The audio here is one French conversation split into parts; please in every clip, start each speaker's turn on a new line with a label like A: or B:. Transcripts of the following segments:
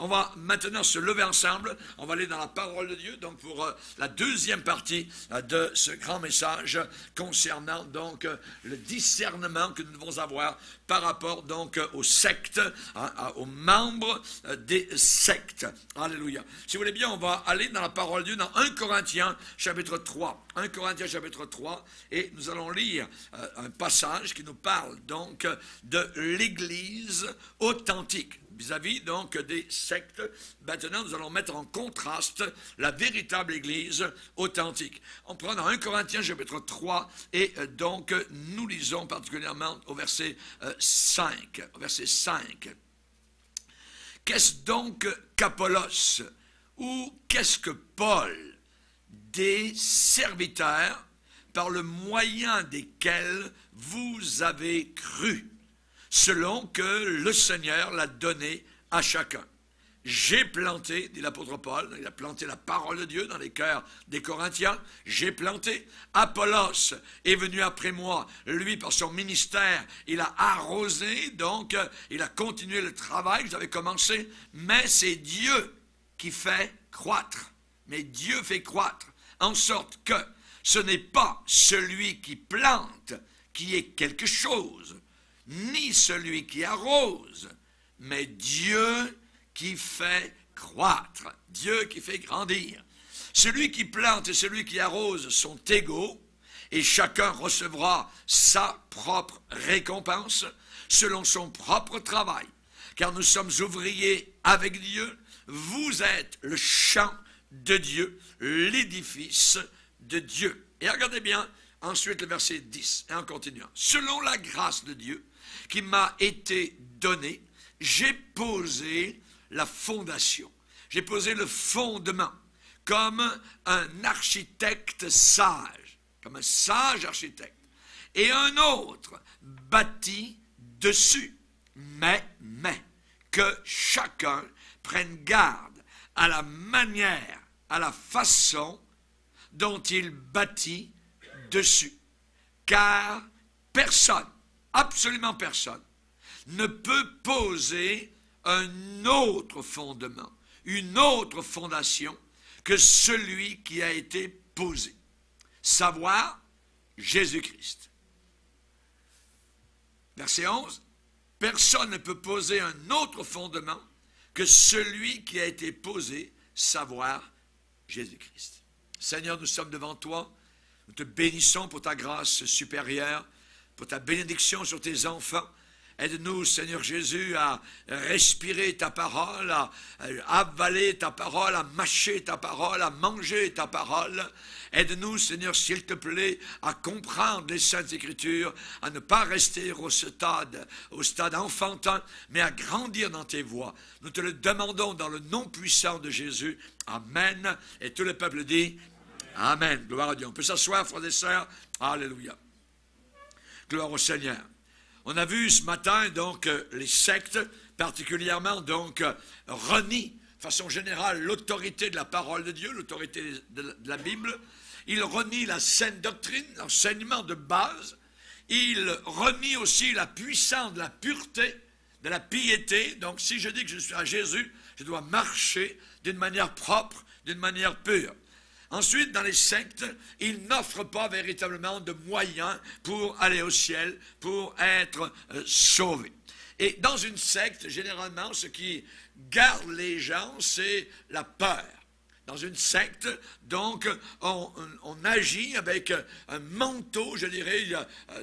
A: On va maintenant se lever ensemble. On va aller dans la parole de Dieu, donc pour la deuxième partie de ce grand message concernant donc le discernement que nous devons avoir par rapport donc aux sectes, aux membres des sectes. Alléluia. Si vous voulez bien, on va aller dans la parole de Dieu dans 1 Corinthiens chapitre 3. 1 Corinthiens chapitre 3, et nous allons lire un passage qui nous parle donc de l'Église authentique. Vis-à-vis donc des sectes, maintenant nous allons mettre en contraste la véritable Église authentique. On prend dans 1 Corinthiens chapitre 3 et donc nous lisons particulièrement au verset 5. Au verset 5. Qu'est-ce donc qu'Apollos ou qu'est-ce que Paul? Des serviteurs par le moyen desquels vous avez cru, selon que le Seigneur l'a donné à chacun. J'ai planté, dit l'apôtre Paul, il a planté la parole de Dieu dans les cœurs des Corinthiens, j'ai planté. Apollos est venu après moi, lui par son ministère, il a arrosé, donc il a continué le travail que j'avais commencé, mais c'est Dieu qui fait croître. Mais Dieu fait croître, en sorte que ce n'est pas celui qui plante qui est quelque chose, ni celui qui arrose, mais Dieu qui fait croître, Dieu qui fait grandir. Celui qui plante et celui qui arrose sont égaux, et chacun recevra sa propre récompense selon son propre travail. Car nous sommes ouvriers avec Dieu, vous êtes le champ de Dieu, l'édifice de Dieu. Et regardez bien, ensuite le verset 10, et en continuant. Selon la grâce de Dieu qui m'a été donnée, j'ai posé la fondation, j'ai posé le fondement, comme un architecte sage, comme un sage architecte. Et un autre bâtit dessus, mais, que chacun prenne garde à la manière, à la façon dont il bâtit dessus. Car personne, absolument personne, ne peut poser un autre fondement, une autre fondation que celui qui a été posé. Savoir Jésus-Christ. Verset 11. Personne ne peut poser un autre fondement que celui qui a été posé, savoir Jésus-Christ. Seigneur, nous sommes devant toi. Nous te bénissons pour ta grâce supérieure, pour ta bénédiction sur tes enfants. Aide-nous, Seigneur Jésus, à respirer ta parole, à avaler ta parole, à mâcher ta parole, à manger ta parole. Aide-nous, Seigneur, s'il te plaît, à comprendre les Saintes Écritures, à ne pas rester au stade enfantin, mais à grandir dans tes voies. Nous te le demandons dans le nom puissant de Jésus. Amen. Et tout le peuple dit Amen. Gloire à Dieu. On peut s'asseoir, frères et sœurs. Alléluia. Gloire au Seigneur. On a vu ce matin, donc, les sectes, particulièrement, donc, renient, de façon générale, l'autorité de la parole de Dieu, l'autorité de la Bible. Ils renient la saine doctrine, l'enseignement de base. Ils renient aussi la puissance de la pureté, de la piété. Donc, si je dis que je suis à Jésus, je dois marcher d'une manière propre, d'une manière pure. Ensuite, dans les sectes, ils n'offrent pas véritablement de moyens pour aller au ciel, pour être sauvés. Et dans une secte, généralement, ce qui garde les gens, c'est la peur. Dans une secte, donc, on agit avec un manteau, je dirais,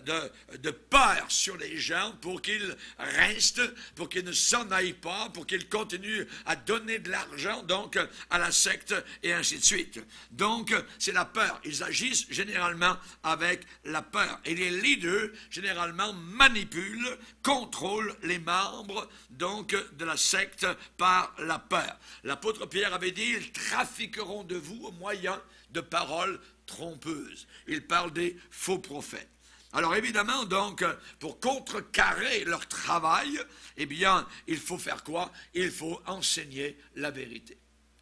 A: de peur sur les gens pour qu'ils restent, pour qu'ils ne s'en aillent pas, pour qu'ils continuent à donner de l'argent, donc, à la secte, et ainsi de suite. Donc, c'est la peur. Ils agissent généralement avec la peur. Et les leaders, généralement, manipulent, contrôlent les membres, donc, de la secte par la peur. L'apôtre Pierre avait dit, ils trafiqueront de vous au moyen de paroles trompeuses. Il parle des faux prophètes. Alors évidemment, donc, pour contrecarrer leur travail, eh bien, il faut faire quoi? Il faut enseigner la vérité.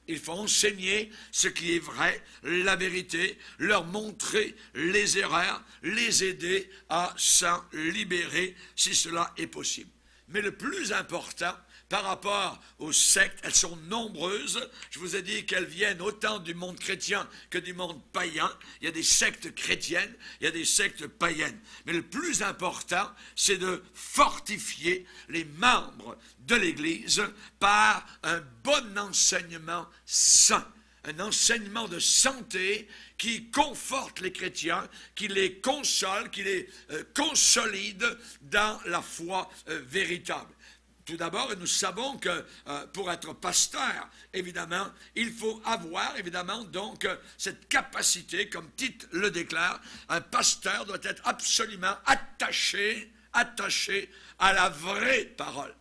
A: Il faut enseigner ce qui est vrai, la vérité, leur montrer les erreurs, les aider à s'en libérer si cela est possible. Mais le plus important, par rapport aux sectes, elles sont nombreuses. Je vous ai dit qu'elles viennent autant du monde chrétien que du monde païen. Il y a des sectes chrétiennes, il y a des sectes païennes. Mais le plus important, c'est de fortifier les membres de l'Église par un bon enseignement sain. Un enseignement de santé qui conforte les chrétiens, qui les console, qui les consolide dans la foi véritable. Tout d'abord, nous savons que pour être pasteur, évidemment, il faut avoir, évidemment, donc, cette capacité, comme Tite le déclare, un pasteur doit être absolument attaché à la vraie parole,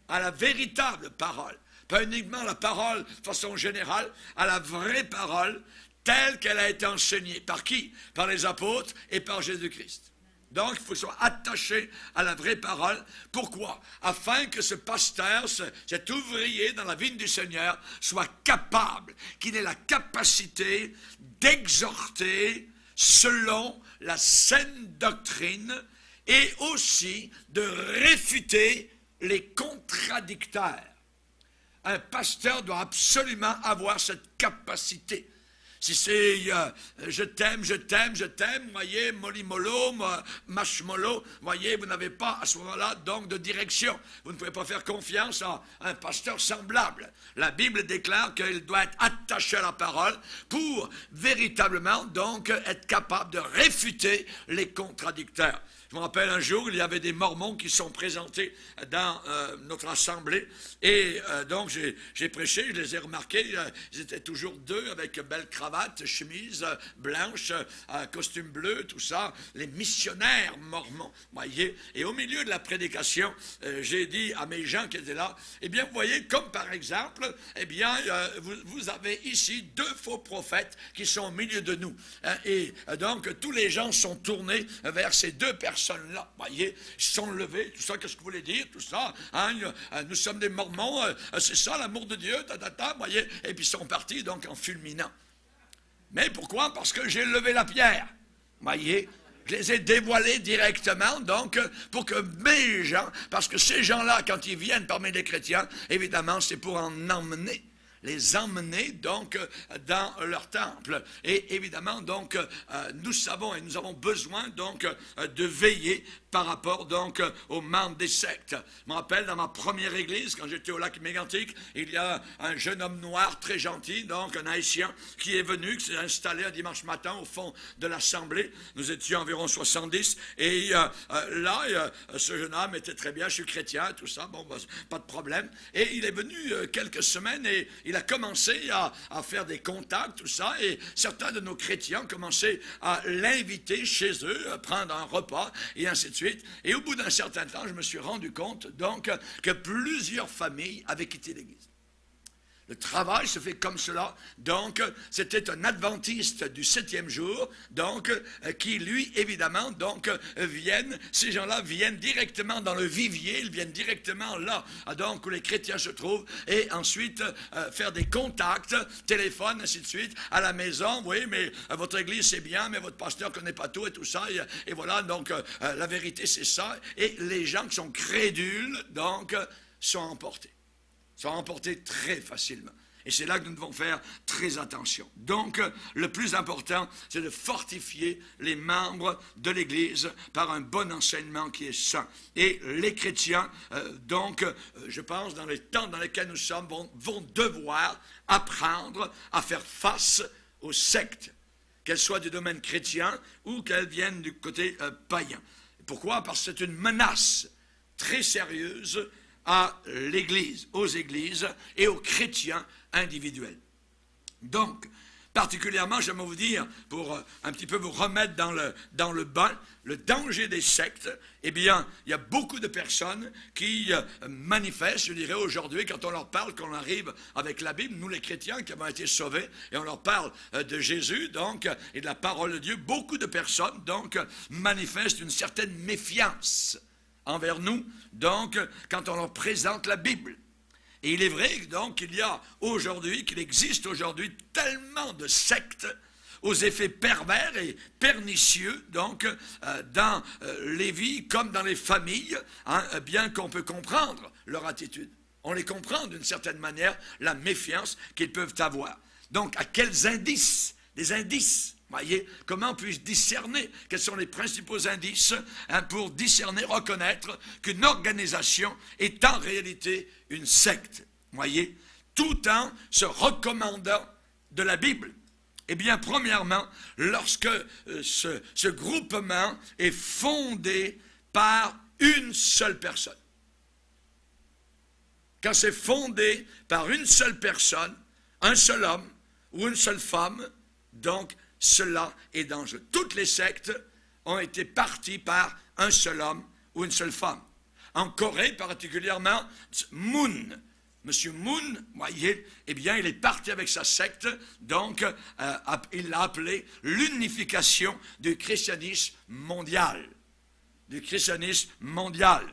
A: à la véritable parole. Pas uniquement la parole de façon générale, à la vraie parole telle qu'elle a été enseignée. Par qui? Par les apôtres et par Jésus-Christ. Donc, il faut qu'il soit attaché à la vraie parole. Pourquoi? Afin que ce pasteur, cet ouvrier dans la vigne du Seigneur, soit capable, qu'il ait la capacité d'exhorter selon la saine doctrine et aussi de réfuter les contradicteurs. Un pasteur doit absolument avoir cette capacité. Si c'est je t'aime, voyez, molimolo, mashmolo, voyez, vous n'avez pas à ce moment-là donc de direction. Vous ne pouvez pas faire confiance à un pasteur semblable. La Bible déclare qu'il doit être attaché à la parole pour véritablement donc être capable de réfuter les contradicteurs. Je me rappelle un jour, il y avait des Mormons qui sont présentés dans notre assemblée et donc j'ai prêché, je les ai remarqués, ils étaient toujours deux avec belle cravate, chemise blanche, costume bleu, tout ça, les missionnaires mormons, voyez. Et au milieu de la prédication, j'ai dit à mes gens qui étaient là, eh bien vous voyez, comme par exemple, eh bien vous avez ici deux faux prophètes qui sont au milieu de nous. Hein, et donc tous les gens sont tournés vers ces deux personnes-là, voyez, ils sont levés, tout ça, qu'est-ce que vous voulez dire, tout ça, hein, nous sommes des Mormons, c'est ça l'amour de Dieu, voyez, et puis ils sont partis donc en fulminant. Mais pourquoi? Parce que j'ai levé la pierre, voyez, je les ai dévoilés directement, donc, pour que mes gens, parce que ces gens-là, quand ils viennent parmi les chrétiens, évidemment, c'est pour en emmener. Les emmener donc dans leur temple. Et évidemment donc nous savons et nous avons besoin donc de veiller par rapport donc aux membres des sectes. Je me rappelle dans ma première église, quand j'étais au lac Mégantic, il y a un jeune homme noir très gentil, donc un haïtien, qui est venu, qui s'est installé un dimanche matin au fond de l'assemblée. Nous étions environ 70 et là, ce jeune homme était très bien, je suis chrétien, tout ça, bon, bah, pas de problème. Et il est venu quelques semaines et il a commencé à faire des contacts, tout ça, et certains de nos chrétiens ont commencé à l'inviter chez eux, à prendre un repas, et ainsi de suite. Et au bout d'un certain temps, je me suis rendu compte, donc, que plusieurs familles avaient quitté l'Église. Le travail se fait comme cela. Donc, c'était un adventiste du 7e jour, donc, qui, lui, évidemment, donc, ces gens-là viennent directement dans le vivier, ils viennent directement là, donc, où les chrétiens se trouvent, et ensuite, faire des contacts, téléphone, ainsi de suite, à la maison, oui, mais votre église, c'est bien, mais votre pasteur ne connaît pas tout et tout ça, et voilà, donc, la vérité, c'est ça, et les gens qui sont crédules, donc, sont emportés très facilement. Et c'est là que nous devons faire très attention. Donc, le plus important, c'est de fortifier les membres de l'Église par un bon enseignement qui est sain. Et les chrétiens, je pense, dans les temps dans lesquels nous sommes, vont devoir apprendre à faire face aux sectes, qu'elles soient du domaine chrétien ou qu'elles viennent du côté païen. Pourquoi? Parce que c'est une menace très sérieuse à l'Église, aux églises et aux chrétiens individuels. Donc, particulièrement, j'aimerais vous dire, pour un petit peu vous remettre dans le bain, le danger des sectes, eh bien, il y a beaucoup de personnes qui manifestent, je dirais aujourd'hui, quand on leur parle, qu'on arrive avec la Bible, nous les chrétiens qui avons été sauvés, et on leur parle de Jésus, donc, et de la parole de Dieu, beaucoup de personnes, donc, manifestent une certaine méfiance envers nous, donc, quand on leur présente la Bible. Et il est vrai, donc, qu'il existe aujourd'hui tellement de sectes aux effets pervers et pernicieux, donc, dans les vies comme dans les familles, hein, bien qu'on peut comprendre leur attitude. On les comprend d'une certaine manière, la méfiance qu'ils peuvent avoir. Donc, à quels indices? Des indices. Voyez, comment puis-je discerner? Quels sont les principaux indices pour discerner, reconnaître qu'une organisation est en réalité une secte? Voyez, tout en se recommandant de la Bible. Eh bien, premièrement, lorsque ce groupement est fondé par une seule personne. Quand c'est fondé par une seule personne, un seul homme ou une seule femme, donc cela est dangereux. Toutes les sectes ont été parties par un seul homme ou une seule femme. En Corée particulièrement, Moon, Monsieur Moon, voyez, eh bien, il est parti avec sa secte, donc il l'a appelé l'unification du christianisme mondial. Du christianisme mondial.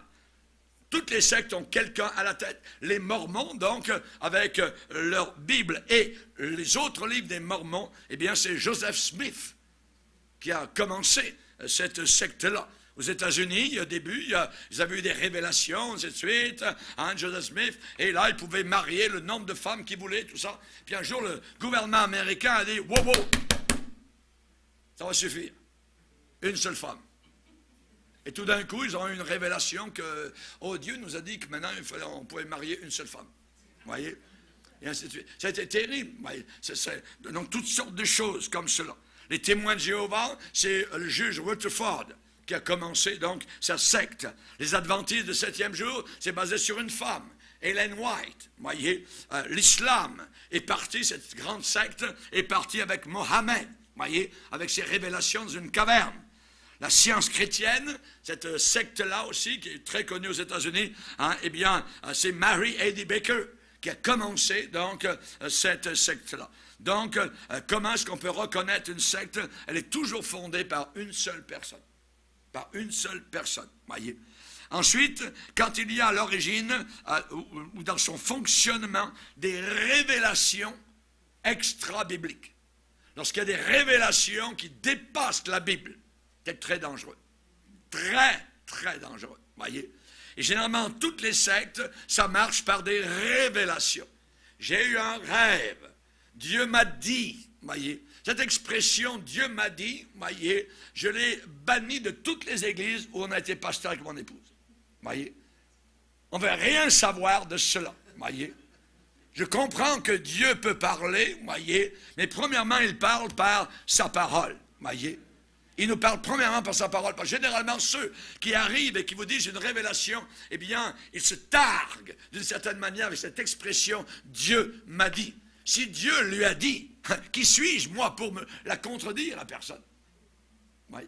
A: Toutes les sectes ont quelqu'un à la tête. Les Mormons, donc, avec leur Bible et les autres livres des Mormons, eh bien, c'est Joseph Smith qui a commencé cette secte-là. Aux États-Unis, au début, ils avaient eu des révélations, ainsi de suite, hein, Joseph Smith, et là, ils pouvaient marier le nombre de femmes qu'ils voulaient, tout ça. Puis un jour, le gouvernement américain a dit, wow, wow, ça va suffire. Une seule femme. Et tout d'un coup, ils ont eu une révélation que, oh, Dieu nous a dit que maintenant, on pouvait marier une seule femme. Vous voyez? Et ainsi de suite. Ça a été terrible. Donc, toutes sortes de choses comme cela. Les témoins de Jéhovah, c'est le juge Rutherford qui a commencé, donc, sa secte. Les adventistes du 7e jour, c'est basé sur une femme. Ellen White, vous voyez? L'islam est parti, cette grande secte est partie avec Mohammed, vous voyez? Avec ses révélations dans une caverne. La science chrétienne, cette secte-là aussi, qui est très connue aux États-Unis, hein, eh bien, c'est Mary Eddy Baker qui a commencé, donc, cette secte-là. Donc, comment est-ce qu'on peut reconnaître une secte? Elle est toujours fondée par une seule personne. Par une seule personne, voyez. Ensuite, quand il y a à l'origine, ou dans son fonctionnement, des révélations extra-bibliques. Lorsqu'il y a des révélations qui dépassent la Bible, c'est très dangereux. Très, très dangereux. Voyez? Et généralement, toutes les sectes, ça marche par des révélations. J'ai eu un rêve. Dieu m'a dit. Voyez? Cette expression, Dieu m'a dit, voyez, je l'ai bannie de toutes les églises où on a été pasteur avec mon épouse. Voyez? On ne veut rien savoir de cela. Voyez? Je comprends que Dieu peut parler, voyez, mais premièrement, il parle par sa parole. Voyez? Il nous parle premièrement par sa parole. Parce que généralement, ceux qui arrivent et qui vous disent une révélation, eh bien, ils se targuent d'une certaine manière avec cette expression « Dieu m'a dit ». Si Dieu lui a dit, qui suis-je, moi, pour me la contredire, la personne? Oui.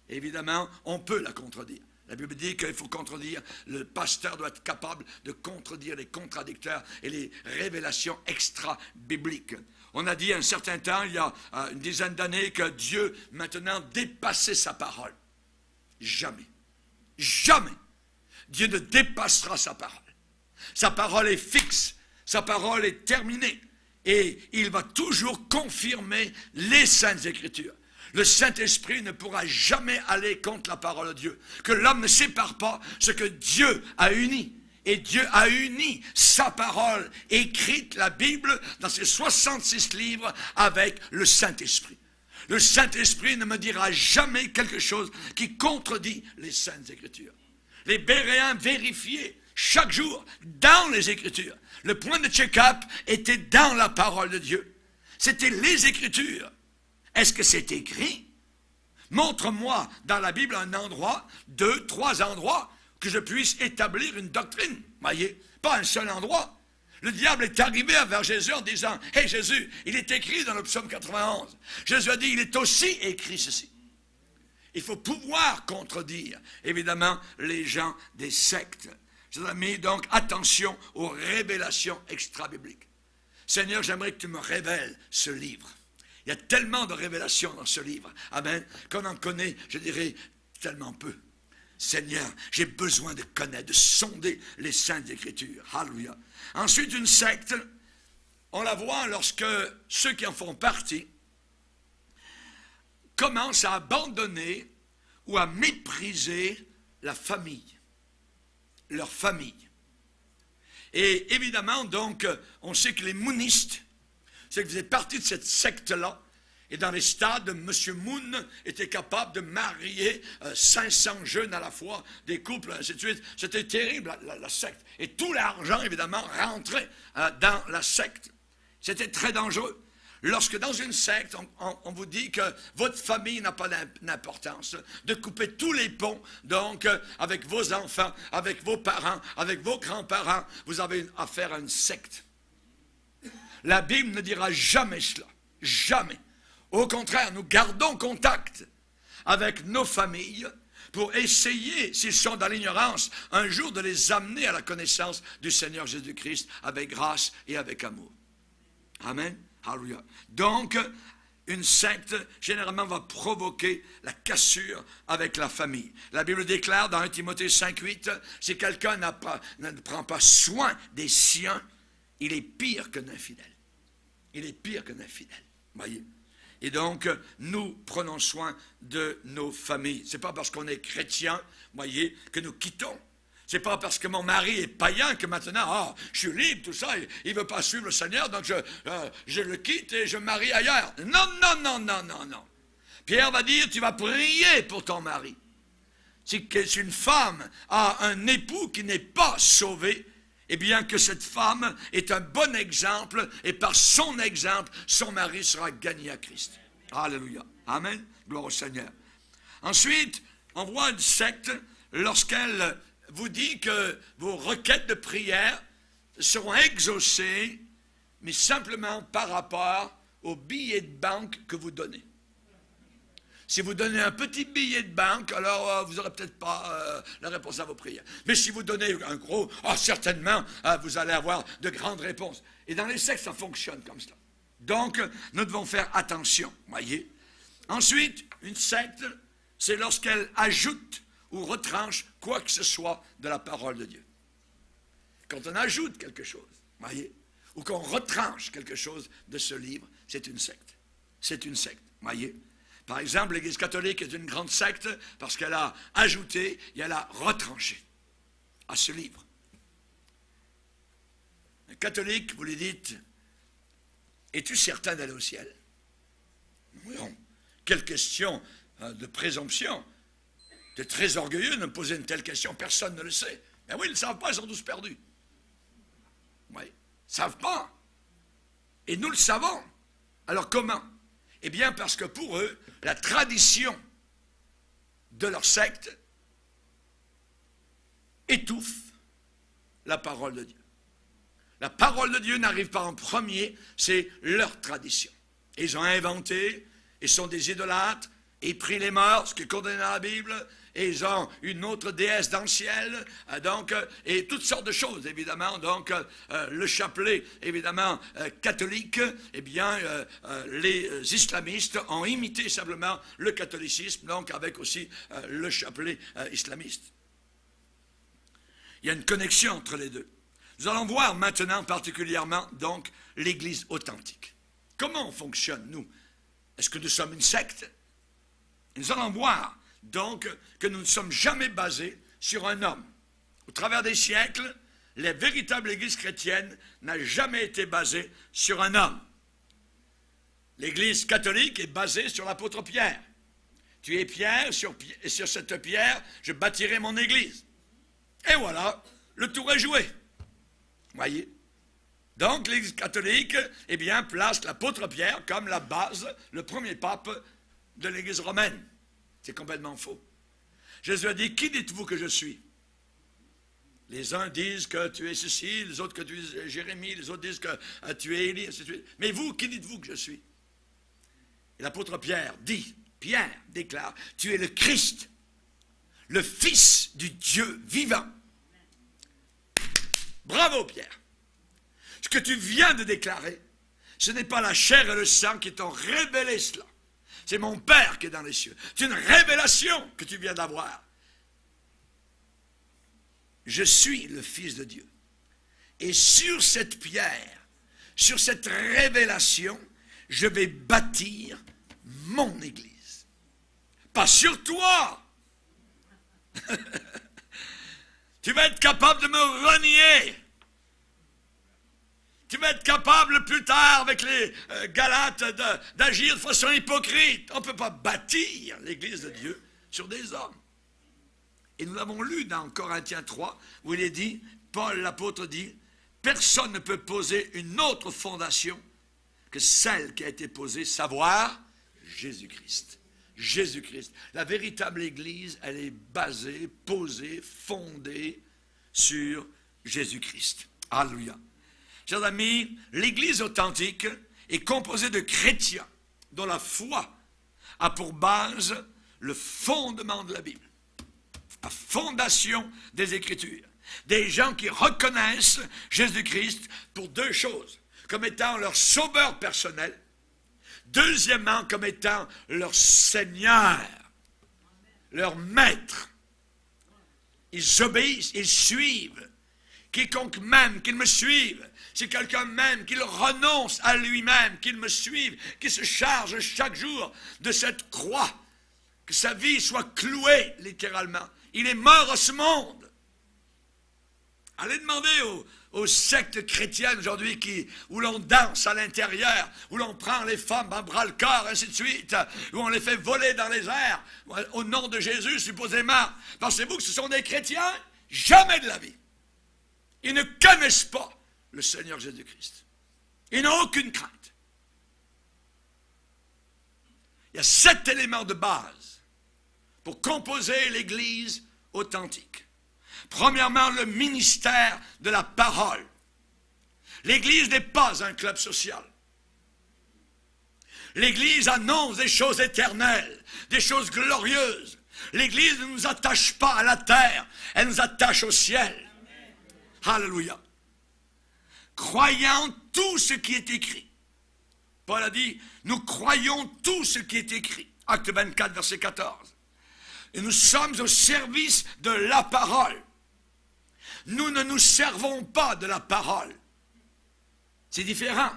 A: Évidemment, on peut la contredire. La Bible dit qu'il faut contredire, le pasteur doit être capable de contredire les contradicteurs et les révélations extra-bibliques. On a dit un certain temps, il y a une dizaine d'années, que Dieu maintenant dépassait sa parole. Jamais. Jamais. Dieu ne dépassera sa parole. Sa parole est fixe. Sa parole est terminée. Et il va toujours confirmer les Saintes Écritures. Le Saint-Esprit ne pourra jamais aller contre la parole de Dieu. Que l'homme ne sépare pas ce que Dieu a uni. Et Dieu a uni sa parole, écrite, la Bible, dans ses 66 livres, avec le Saint-Esprit. Le Saint-Esprit ne me dira jamais quelque chose qui contredit les Saintes Écritures. Les Béréens vérifiaient chaque jour dans les Écritures. Le point de check-up était dans la parole de Dieu. C'était les Écritures. Est-ce que c'est écrit? Montre-moi dans la Bible un endroit, 2, 3 endroits, que je puisse établir une doctrine. Voyez, pas un seul endroit. Le diable est arrivé vers Jésus en disant, « Hey Jésus, il est écrit dans le psaume 91. » Jésus a dit, « Il est aussi écrit ceci. » Il faut pouvoir contredire, évidemment, les gens des sectes. Chers amis, donc, attention aux révélations extra-bibliques. Seigneur, j'aimerais que tu me révèles ce livre. Il y a tellement de révélations dans ce livre. Amen. Qu'on en connaît, je dirais, tellement peu. Seigneur, j'ai besoin de connaître, de sonder les Saintes Écritures. Alléluia. Ensuite, une secte, on la voit lorsque ceux qui en font partie commencent à abandonner ou à mépriser la famille, leur famille. Et évidemment, donc, on sait que les moonistes, c'est que vous êtes partie de cette secte-là. Et dans les stades, M. Moon était capable de marier 500 jeunes à la fois, des couples, ainsi de suite. C'était terrible, la secte. Et tout l'argent, évidemment, rentrait dans la secte. C'était très dangereux. Lorsque dans une secte, on vous dit que votre famille n'a pas d'importance, de couper tous les ponts, donc, avec vos enfants, avec vos parents, avec vos grands-parents, vous avez affaire à une secte. La Bible ne dira jamais cela. Jamais. Au contraire, nous gardons contact avec nos familles pour essayer, s'ils sont dans l'ignorance, un jour de les amener à la connaissance du Seigneur Jésus-Christ avec grâce et avec amour. Amen. Alléluia. Donc, une secte, généralement, va provoquer la cassure avec la famille. La Bible déclare dans 1 Timothée 5,8, si quelqu'un ne prend pas soin des siens, il est pire qu'un infidèle. Il est pire qu'un infidèle. Voyez. Et donc, nous prenons soin de nos familles. Ce n'est pas parce qu'on est chrétien, voyez, que nous quittons. Ce n'est pas parce que mon mari est païen que maintenant, je suis libre, tout ça, il ne veut pas suivre le Seigneur, donc je le quitte et je me marie ailleurs. Non, non, non, non, non, non. Pierre va dire, tu vas prier pour ton mari. Si une femme a un époux qui n'est pas sauvé, eh bien que cette femme est un bon exemple, et par son exemple, son mari sera gagné à Christ. Alléluia. Amen. Gloire au Seigneur. Ensuite, on voit une secte lorsqu'elle vous dit que vos requêtes de prière seront exaucées, mais simplement par rapport au billet de banque que vous donnez. Si vous donnez un petit billet de banque, alors vous n'aurez peut-être pas la réponse à vos prières. Mais si vous donnez un gros, certainement, vous allez avoir de grandes réponses. Et dans les sectes, ça fonctionne comme ça. Donc, nous devons faire attention, voyez. Ensuite, une secte, c'est lorsqu'elle ajoute ou retranche quoi que ce soit de la parole de Dieu. Quand on ajoute quelque chose, voyez, ou qu'on retranche quelque chose de ce livre, c'est une secte. C'est une secte, voyez. Par exemple, l'Église catholique est une grande secte parce qu'elle a ajouté et elle a retranché à ce livre. Un catholique, vous lui dites, es-tu certain d'aller au ciel? Non. Quelle question de présomption. Tu es très orgueilleux de me poser une telle question, personne ne le sait. Mais oui, ils ne savent pas, ils sont tous perdus. Oui, ils ne savent pas. Et nous le savons. Alors comment? Eh bien, parce que pour eux, la tradition de leur secte étouffe la parole de Dieu. La parole de Dieu n'arrive pas en premier, c'est leur tradition. Ils ont inventé, ils sont des idolâtres, et ils prient les morts, ce qui est condamné dans la Bible, et ils ont une autre déesse dans le ciel, donc, et toutes sortes de choses, évidemment. Donc, le chapelet, évidemment, catholique, eh bien, les islamistes ont imité simplement le catholicisme, donc avec aussi le chapelet islamiste. Il y a une connexion entre les deux. Nous allons voir maintenant particulièrement, donc, l'Église authentique. Comment on fonctionne, nous? Est-ce que nous sommes une secte? Nous allons voir, donc, que nous ne sommes jamais basés sur un homme. Au travers des siècles, la véritable Église chrétienne n'a jamais été basée sur un homme. L'Église catholique est basée sur l'apôtre Pierre. Tu es Pierre, et sur cette pierre, je bâtirai mon Église. Et voilà, le tour est joué. Voyez? Donc, l'Église catholique, eh bien, place l'apôtre Pierre comme la base, le premier pape de l'Église romaine. C'est complètement faux. Jésus a dit, qui dites-vous que je suis? Les uns disent que tu es ceci, les autres que tu es Jérémie, les autres disent que tu es Élie, ainsi de suite. Mais vous, qui dites-vous que je suis? Et l'apôtre Pierre déclare, tu es le Christ, le Fils du Dieu vivant. Bravo Pierre. Ce que tu viens de déclarer, ce n'est pas la chair et le sang qui t'ont révélé cela. C'est mon Père qui est dans les cieux. C'est une révélation que tu viens d'avoir. Je suis le Fils de Dieu. Et sur cette pierre, sur cette révélation, je vais bâtir mon Église. Pas sur toi. Tu vas être capable de me renier. Tu vas être capable plus tard avec les Galates d'agir de façon hypocrite. On ne peut pas bâtir l'Église de Dieu sur des hommes. Et nous l'avons lu dans Corinthiens 3, où il est dit, Paul l'apôtre dit, personne ne peut poser une autre fondation que celle qui a été posée, savoir Jésus-Christ. Jésus-Christ. La véritable Église, elle est basée, posée, fondée sur Jésus-Christ. Alléluia. Chers amis, l'Église authentique est composée de chrétiens dont la foi a pour base le fondement de la Bible, la fondation des Écritures. Des gens qui reconnaissent Jésus-Christ pour deux choses, comme étant leur sauveur personnel, deuxièmement comme étant leur Seigneur, leur Maître. Ils obéissent, ils suivent. Quiconque même qu'il me suive, c'est quelqu'un même qu'il renonce à lui-même, qu'il me suive, qui se charge chaque jour de cette croix, que sa vie soit clouée littéralement. Il est mort à ce monde. Allez demander aux sectes chrétiennes aujourd'hui où l'on danse à l'intérieur, où l'on prend les femmes à bras-le-corps, ainsi de suite, où on les fait voler dans les airs, au nom de Jésus, supposément. Pensez-vous que ce sont des chrétiens? Jamais de la vie. Ils ne connaissent pas le Seigneur Jésus-Christ. Ils n'ont aucune crainte. Il y a 7 éléments de base pour composer l'Église authentique. Premièrement, le ministère de la parole. L'Église n'est pas un club social. L'Église annonce des choses éternelles, des choses glorieuses. L'Église ne nous attache pas à la terre, elle nous attache au ciel. Alléluia. Croyant tout ce qui est écrit. Paul a dit, nous croyons tout ce qui est écrit. Acte 24, verset 14. Et nous sommes au service de la parole. Nous ne nous servons pas de la parole. C'est différent.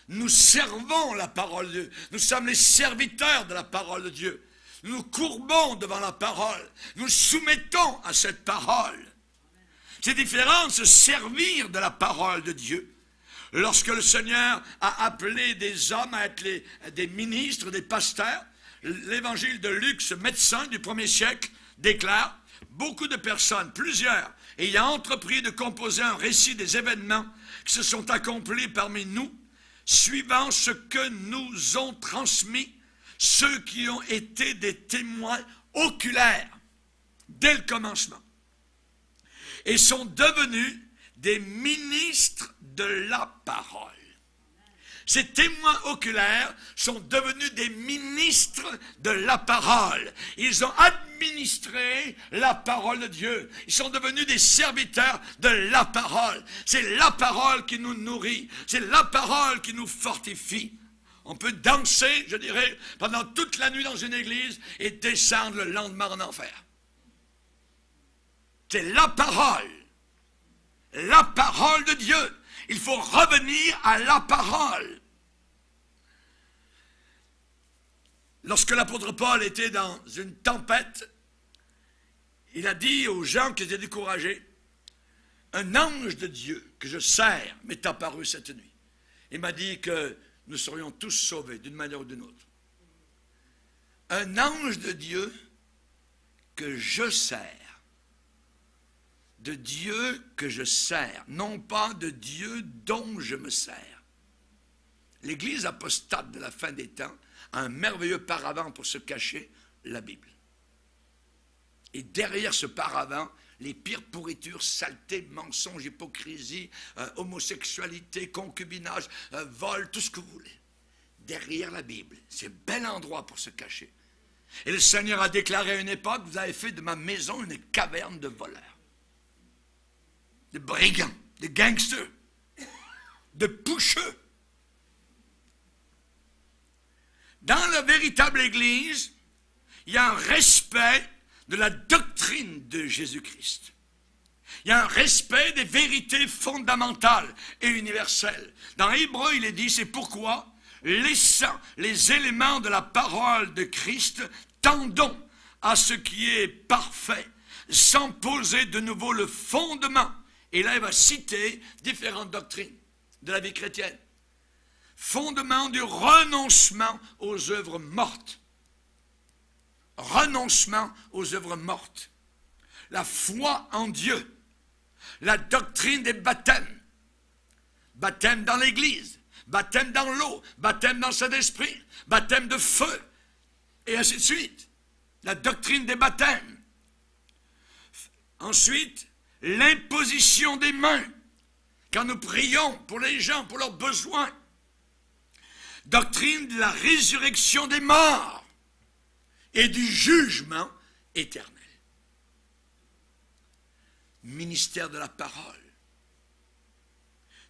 A: Nous servons la parole de Dieu. Nous sommes les serviteurs de la parole de Dieu. Nous nous courbons devant la parole. Nous soumettons à cette parole. C'est différent de se servir de la parole de Dieu. Lorsque le Seigneur a appelé des hommes à être des ministres, des pasteurs, l'évangile de Luc, ce médecin du 1er siècle, déclare, beaucoup de personnes, plusieurs, ayant entrepris de composer un récit des événements qui se sont accomplis parmi nous, suivant ce que nous ont transmis ceux qui ont été des témoins oculaires dès le commencement, et sont devenus des ministres de la parole. Ces témoins oculaires sont devenus des ministres de la parole. Ils ont administré la parole de Dieu. Ils sont devenus des serviteurs de la parole. C'est la parole qui nous nourrit. C'est la parole qui nous fortifie. On peut danser, je dirais, pendant toute la nuit dans une église et descendre le lendemain en enfer. C'est la parole de Dieu. Il faut revenir à la parole. Lorsque l'apôtre Paul était dans une tempête, il a dit aux gens qui étaient découragés, un ange de Dieu que je sers m'est apparu cette nuit. Il m'a dit que nous serions tous sauvés d'une manière ou d'une autre. Un ange de Dieu que je sers. De Dieu que je sers, non pas de Dieu dont je me sers. L'Église apostate de la fin des temps a un merveilleux paravent pour se cacher, la Bible. Et derrière ce paravent, les pires pourritures, saletés, mensonges, hypocrisie, homosexualité, concubinage, vol, tout ce que vous voulez. Derrière la Bible, c'est un bel endroit pour se cacher. Et le Seigneur a déclaré à une époque, vous avez fait de ma maison une caverne de voleurs. De brigands, de gangsters, de poucheux. Dans la véritable Église, il y a un respect de la doctrine de Jésus-Christ. Il y a un respect des vérités fondamentales et universelles. Dans Hébreu, il est dit, c'est pourquoi, laissant les éléments de la parole de Christ, tendons à ce qui est parfait, sans poser de nouveau le fondement Et là, il va citer différentes doctrines de la vie chrétienne. Fondement du renoncement aux œuvres mortes. Renoncement aux œuvres mortes. La foi en Dieu. La doctrine des baptêmes. Baptême dans l'Église. Baptême dans l'eau. Baptême dans le Saint-Esprit. Baptême de feu. Et ainsi de suite. La doctrine des baptêmes. Ensuite, l'imposition des mains. Quand nous prions pour les gens, pour leurs besoins. Doctrine de la résurrection des morts et du jugement éternel. Ministère de la parole.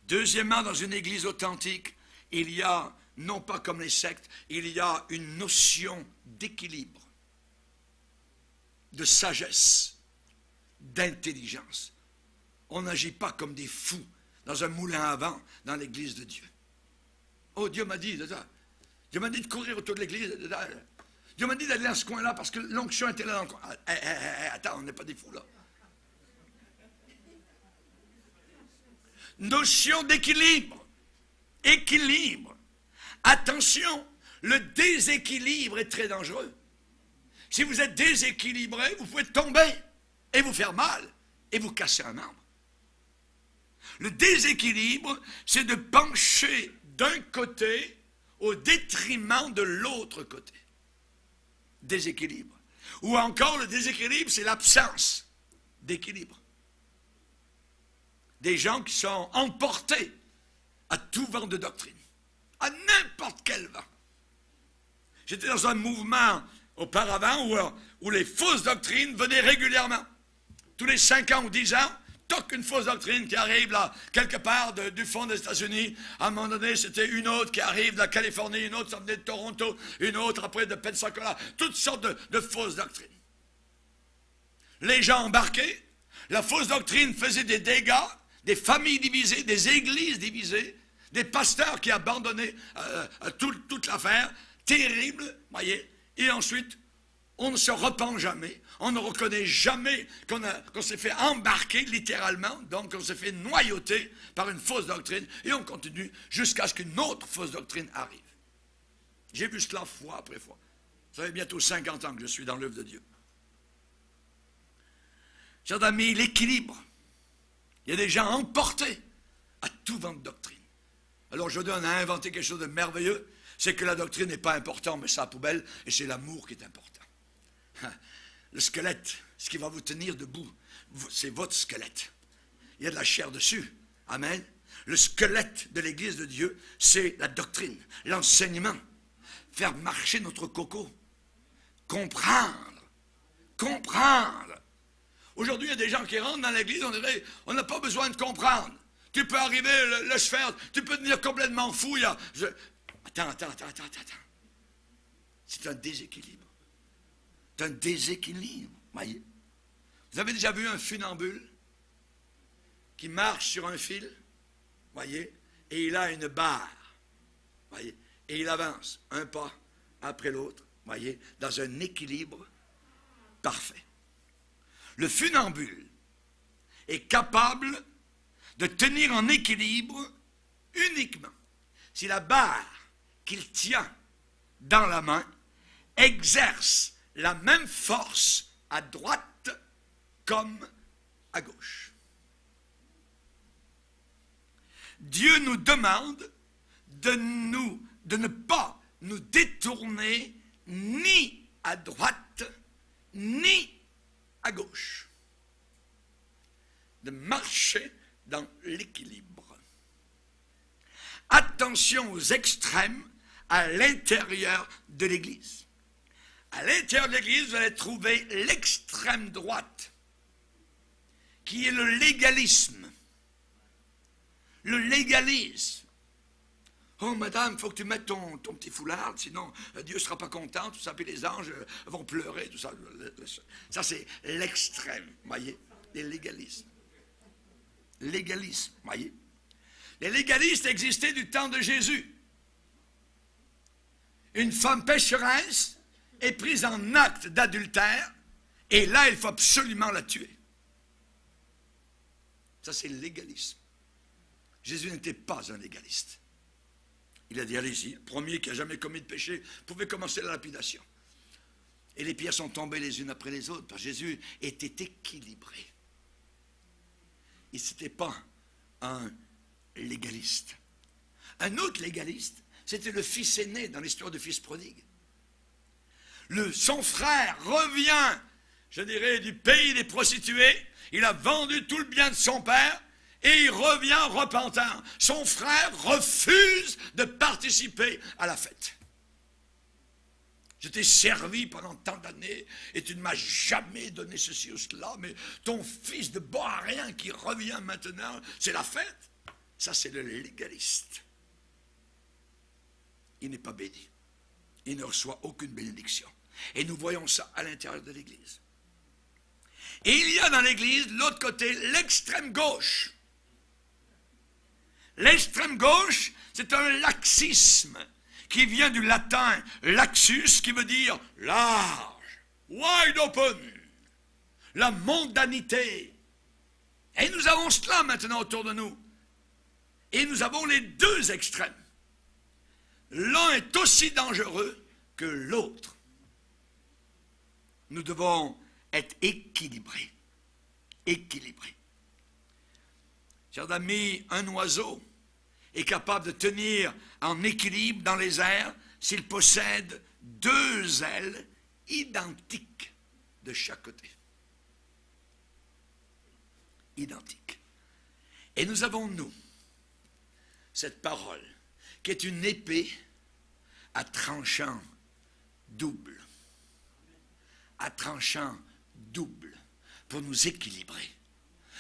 A: Deuxièmement, dans une église authentique, il y a, non pas comme les sectes, il y a une notion d'équilibre, de sagesse, d'intelligence. On n'agit pas comme des fous dans un moulin à vent dans l'église de Dieu. Oh, Dieu m'a dit, Dieu m'a dit de courir autour de l'église. Dieu m'a dit d'aller dans ce coin-là parce que l'onction était là dans le coin. Attends, on n'est pas des fous là. Notion d'équilibre. Équilibre. Attention, le déséquilibre est très dangereux. Si vous êtes déséquilibré, vous pouvez tomber et vous faire mal et vous casser un membre. Le déséquilibre, c'est de pencher d'un côté au détriment de l'autre côté. Déséquilibre. Ou encore, le déséquilibre, c'est l'absence d'équilibre. Des gens qui sont emportés à tout vent de doctrine, à n'importe quel vent. J'étais dans un mouvement auparavant où les fausses doctrines venaient régulièrement. Tous les 5 ans ou 10 ans, toc, une fausse doctrine qui arrive là, quelque part du fond des États-Unis. À un moment donné, c'était une autre qui arrive de la Californie, une autre, ça venait de Toronto, une autre après de Pensacola. Toutes sortes de fausses doctrines. Les gens embarqués, la fausse doctrine faisait des dégâts, des familles divisées, des églises divisées, des pasteurs qui abandonnaient toute l'affaire. Terrible, voyez. Et ensuite, on ne se repent jamais. On ne reconnaît jamais qu'on s'est fait embarquer littéralement, donc on s'est fait noyauter par une fausse doctrine, et on continue jusqu'à ce qu'une autre fausse doctrine arrive. J'ai vu cela fois après fois. Ça fait bientôt 50 ans que je suis dans l'œuvre de Dieu. Chers amis, l'équilibre. Il y a des gens emportés à tout vent de doctrine. Alors aujourd'hui, on a inventé quelque chose de merveilleux, c'est que la doctrine n'est pas importante, mais c'est la poubelle, et c'est l'amour qui est important. Le squelette, ce qui va vous tenir debout, c'est votre squelette. Il y a de la chair dessus. Amen. Le squelette de l'Église de Dieu, c'est la doctrine, l'enseignement. Faire marcher notre coco. Comprendre. Comprendre. Aujourd'hui, il y a des gens qui rentrent dans l'Église, on dirait, on n'a pas besoin de comprendre. Tu peux arriver, le faire, tu peux devenir complètement fou. Attends. C'est un déséquilibre. C'est un déséquilibre, voyez. Vous avez déjà vu un funambule qui marche sur un fil, voyez, et il a une barre, voyez, et il avance un pas après l'autre, voyez, dans un équilibre parfait. Le funambule est capable de tenir en équilibre uniquement si la barre qu'il tient dans la main exerce la même force à droite comme à gauche. Dieu nous demande de ne pas nous détourner ni à droite ni à gauche, de marcher dans l'équilibre. Attention aux extrêmes à l'intérieur de l'Église. À l'intérieur de l'Église, vous allez trouver l'extrême droite, qui est le légalisme. Le légalisme. Oh, madame, il faut que tu mettes ton petit foulard, sinon Dieu ne sera pas content, tout ça, puis les anges vont pleurer, tout ça. Ça, c'est l'extrême, voyez, des légalismes. Légalisme, voyez. Les légalistes existaient du temps de Jésus. Une femme pécheresse est prise en acte d'adultère, et là, il faut absolument la tuer. Ça, c'est le légalisme. Jésus n'était pas un légaliste. Il a dit, allez-y, le premier qui n'a jamais commis de péché, vous pouvez commencer la lapidation. Et les pierres sont tombées les unes après les autres, parce que Jésus était équilibré. Il n'était pas un légaliste. Un autre légaliste, c'était le fils aîné dans l'histoire du fils prodigue. Son frère revient, je dirais, du pays des prostituées. Il a vendu tout le bien de son père et il revient repentant. Son frère refuse de participer à la fête. Je t'ai servi pendant tant d'années et tu ne m'as jamais donné ceci ou cela, mais ton fils de bon à rien qui revient maintenant, c'est la fête. Ça, c'est le légaliste. Il n'est pas béni. Il ne reçoit aucune bénédiction. Et nous voyons ça à l'intérieur de l'Église. Et il y a dans l'Église, de l'autre côté, l'extrême gauche. L'extrême gauche, c'est un laxisme qui vient du latin laxus, qui veut dire large, wide open, la mondanité. Et nous avons cela maintenant autour de nous. Et nous avons les deux extrêmes. L'un est aussi dangereux que l'autre. Nous devons être équilibrés. Équilibrés. Chers amis, un oiseau est capable de tenir en équilibre dans les airs s'il possède deux ailes identiques de chaque côté. Identiques. Et nous avons, nous, cette parole qui est une épée à tranchant double. À tranchant double pour nous équilibrer,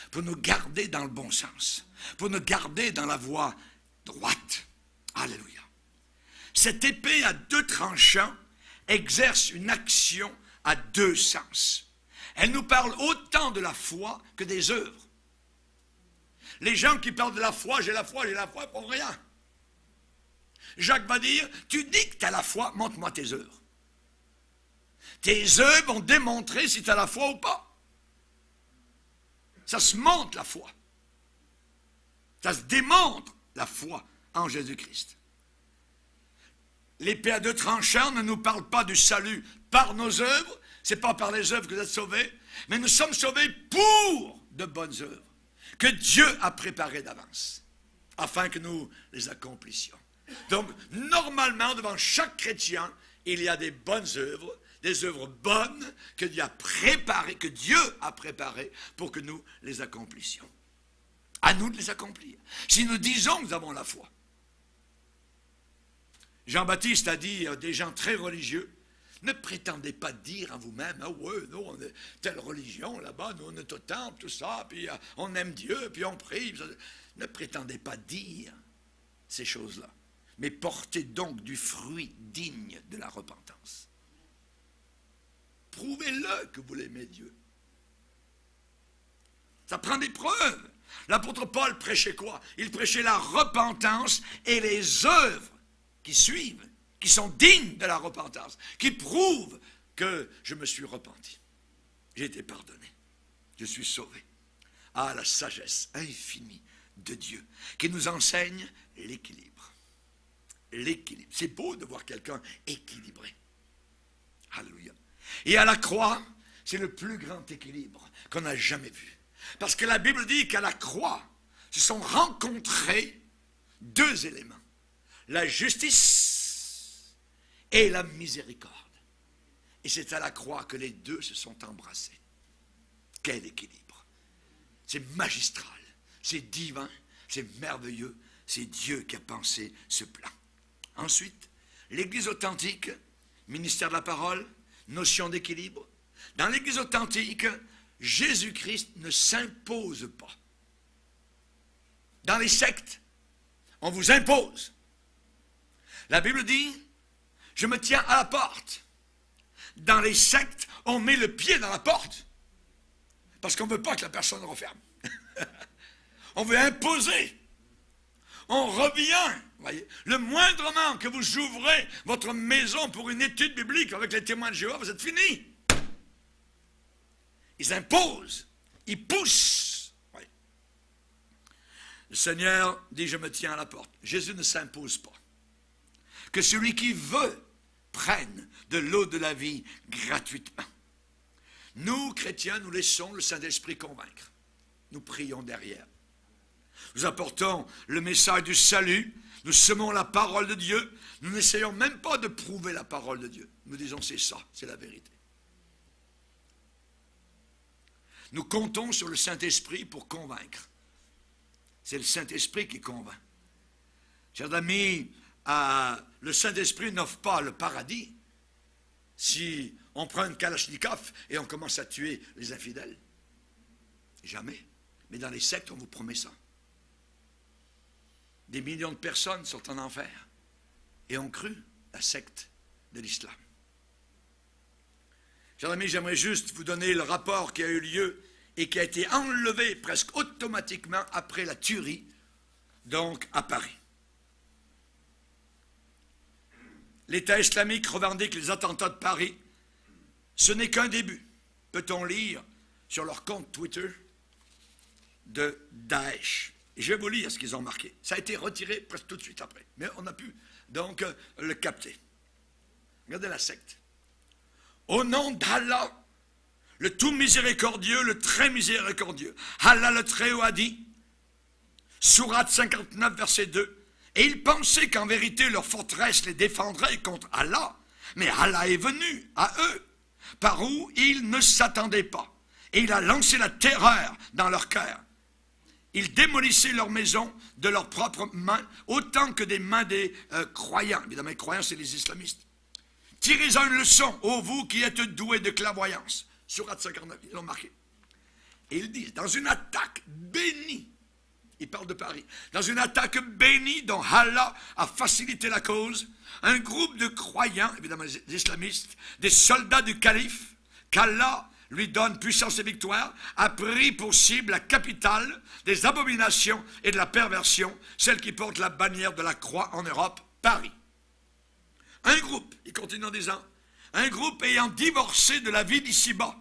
A: pour nous garder dans le bon sens, pour nous garder dans la voie droite. Alléluia. Cette épée à deux tranchants exerce une action à deux sens. Elle nous parle autant de la foi que des œuvres. Les gens qui parlent de la foi, j'ai la foi pour rien. Jacques va dire, tu dis que tu as la foi, montre-moi tes œuvres. Tes œuvres vont démontrer si tu as la foi ou pas. Ça se montre la foi. Ça se démontre la foi en Jésus-Christ. L'épée à deux tranchants ne nous parle pas du salut par nos œuvres, ce n'est pas par les œuvres que vous êtes sauvés, mais nous sommes sauvés pour de bonnes œuvres que Dieu a préparées d'avance, afin que nous les accomplissions. Donc, normalement, devant chaque chrétien, il y a des bonnes œuvres, des œuvres bonnes que Dieu a préparées pour que nous les accomplissions. À nous de les accomplir. Si nous disons que nous avons la foi. Jean-Baptiste a dit à des gens très religieux, ne prétendez pas dire à vous-même, ah ouais, nous on est telle religion là-bas, nous on est au temple, tout ça, puis on aime Dieu, puis on prie. Ne prétendez pas dire ces choses-là, mais portez donc du fruit digne de la repentance. Prouvez-le que vous l'aimez Dieu. Ça prend des preuves. L'apôtre Paul prêchait quoi? Il prêchait la repentance et les œuvres qui suivent, qui sont dignes de la repentance, qui prouvent que je me suis repenti. J'ai été pardonné. Je suis sauvé. Ah, la sagesse infinie de Dieu qui nous enseigne l'équilibre. L'équilibre. C'est beau de voir quelqu'un équilibré. Alléluia. Et à la croix, c'est le plus grand équilibre qu'on a jamais vu. Parce que la Bible dit qu'à la croix, se sont rencontrés deux éléments. La justice et la miséricorde. Et c'est à la croix que les deux se sont embrassés. Quel équilibre! C'est magistral, c'est divin, c'est merveilleux, c'est Dieu qui a pensé ce plan. Ensuite, l'Église authentique, ministère de la parole, notion d'équilibre. Dans l'Église authentique, Jésus-Christ ne s'impose pas. Dans les sectes, on vous impose. La Bible dit, je me tiens à la porte. Dans les sectes, on met le pied dans la porte. Parce qu'on ne veut pas que la personne referme. On veut imposer. On revient. Voyez. Le moindrement que vous ouvrez votre maison pour une étude biblique avec les témoins de Jéhovah, vous êtes finis. Ils imposent. Ils poussent. Voyez. Le Seigneur dit, je me tiens à la porte. Jésus ne s'impose pas. Que celui qui veut prenne de l'eau de la vie gratuitement. Nous, chrétiens, nous laissons le Saint-Esprit convaincre. Nous prions derrière. Nous apportons le message du salut. Nous semons la parole de Dieu. Nous n'essayons même pas de prouver la parole de Dieu. Nous disons, c'est ça, c'est la vérité. Nous comptons sur le Saint-Esprit pour convaincre. C'est le Saint-Esprit qui convainc. Chers amis, le Saint-Esprit n'offre pas le paradis si on prend une kalachnikov et on commence à tuer les infidèles. Jamais. Mais dans les sectes, on vous promet ça. Des millions de personnes sont en enfer et ont cru la secte de l'islam. Chers amis, j'aimerais juste vous donner le rapport qui a eu lieu et qui a été enlevé presque automatiquement après la tuerie, donc à Paris. L'État islamique revendique les attentats de Paris. Ce n'est qu'un début. Peut-on lire sur leur compte Twitter de Daesh. Et je vais vous lire ce qu'ils ont marqué. Ça a été retiré presque tout de suite après. Mais on a pu donc le capter. Regardez la secte. Au nom d'Allah, le tout miséricordieux, le très miséricordieux, Allah le Très-Haut a dit, Sourate 59, verset 2, et ils pensaient qu'en vérité leur forteresse les défendrait contre Allah, mais Allah est venu à eux, par où ils ne s'attendaient pas, et il a lancé la terreur dans leur cœur. Ils démolissaient leurs maisons de leurs propres mains, autant que des mains des croyants. Évidemment, les croyants, c'est les islamistes. Tirez-en une leçon, ô vous qui êtes doués de clairvoyance. Sourate 59, ils l'ont marqué. Et ils disent, dans une attaque bénie, ils parlent de Paris, dans une attaque bénie dont Allah a facilité la cause, un groupe de croyants, évidemment les islamistes, des soldats du calife, qu'Allah lui donne puissance et victoire, a pris pour cible la capitale des abominations et de la perversion, celle qui porte la bannière de la croix en Europe, Paris. Un groupe, il continue en disant, un groupe ayant divorcé de la vie d'ici-bas,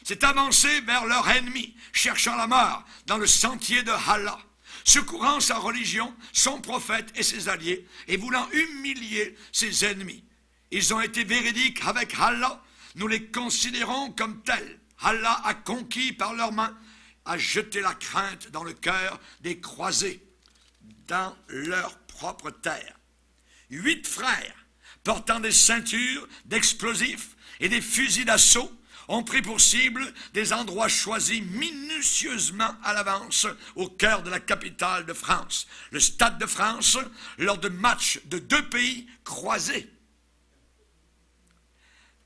A: s'est avancé vers leur ennemi, cherchant la mort dans le sentier de Allah, secourant sa religion, son prophète et ses alliés, et voulant humilier ses ennemis. Ils ont été véridiques avec Allah, nous les considérons comme tels. Allah a conquis par leurs mains, a jeté la crainte dans le cœur des croisés, dans leur propre terre. 8 frères, portant des ceintures d'explosifs et des fusils d'assaut, ont pris pour cible des endroits choisis minutieusement à l'avance au cœur de la capitale de France, le Stade de France, lors de matchs de 2 pays croisés.